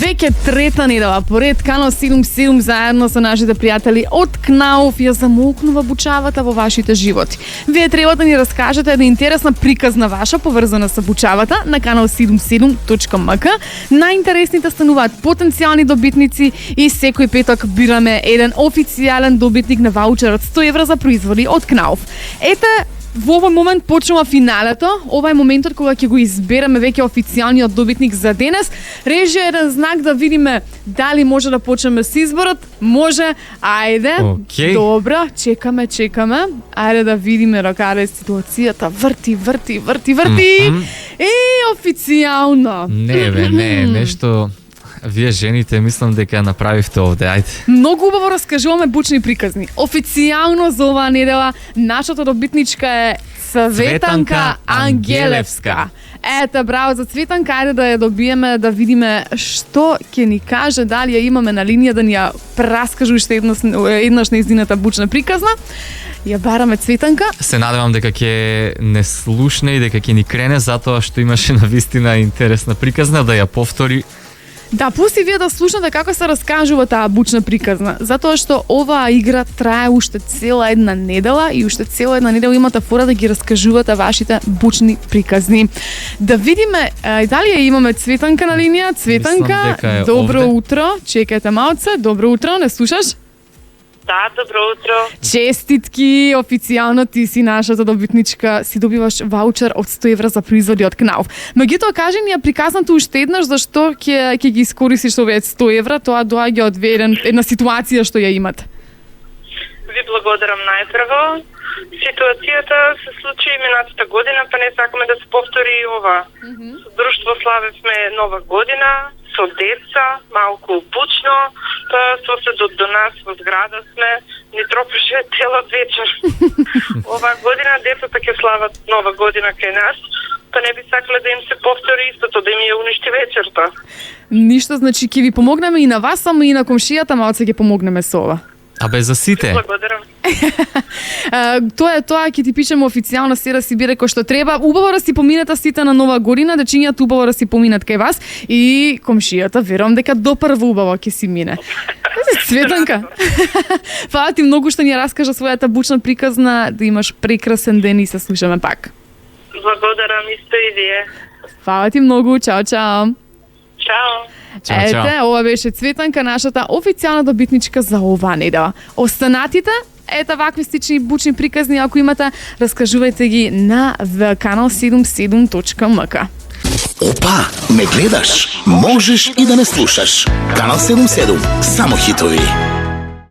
Веќе трета недела поред Канал 77 заедно со нашите пријатели од Кнауф ја замолкнува бучавата во вашите животи. Вие треба да ни раскажете една интересна приказна ваша поврзана со бучавата на kanal77.mk. Најинтересните стануваат потенцијални добитници и секој петок бираме еден официјален добитник на ваучер од 100 евра за производи од Кнауф. Ете, во овој момент почнува финалето. Ова е моментот кога ќе го избереме веќе официјалниот добитник за денес. Режи еден знак да видиме дали може да почнеме со изборот. Може. Ајде. Okay. Добро, чекаме. Ајде да видиме каде е ситуацијата. Врти. И официјално. Не, нешто. Вие жените мислам дека ја направивте овде, ајде. Многу убаво раскажуваме бучни приказни. Официјално за оваа недела нашата добитничка е Цветанка Ангелевска. Ете, браво за Цветанка, ајде да ја добиеме, да видиме што ќе ни каже, дали ја имаме на линија да ни ја раскаже уште еднаш нејзината бучна приказна. Ја бараме Цветанка. Се надевам дека ќе не слушне и дека ќе ни крене, затоа што имаше навистина интересна приказна, да ја повтори. Да, пусти вие да слушнете како се раскажува таа бучна приказна, затоа што оваа игра трае уште цела една недела и уште цела една недела имате фора да ги раскажувате вашите бучни приказни. Да видиме дали ја имаме Цветанка на линија. Цветанка, добро овде. утро. Чекајте малце. Добро утро, не слушаш? Да, добро утро. Честитки, официјално ти си нашата добитничка, си добиваш ваучер од 100 евра за производи од Кнауф. Меѓутоа, кажи ни ја приказната уште еднаш зашто ќе ги искористиш овие 100 евра, тоа доаѓа од една ситуација што ја имате. Ви благодарам најпрво. Ситуацијата се случи минатата година, па не сакаме да се повтори и ова. Со друштво славевме Нова година, со деца, малку бучно, па соседот до нас во зграда сме, ни тропеше целот вечер. Оваа година децата ќе слават Нова година кај нас, па не би сакале да им се повтори истото, да им ја уништи вечерта. Ништо, значи ќе ви помогнеме и на вас, само и на комшијата малце ќе помогнеме со ова. Абе за сите. Благодарам. Тоа ќе ти пишеме официјално се да си биде кој што треба. Убаво да си поминете сите на Нова година, дечињата убаво да си поминат кај вас и комшијата верувам дека допрво убаво ќе си мине. Цветанка. Фала ти многу што ни раскажа својата бучна приказна, да имаш прекрасен ден и се слушаме пак. Благодарам исто и вие. Фала ти многу, чао. Чао. Ете, ова беше Цветанка, нашата официјална добитничка за оваа недела. Останатите, ете вакви стични бучни приказни, ако имате, раскажувајте ги на kanal77.mk. Опа, ме гледаш? Можеш и да не слушаш. Канал 77, само хитови.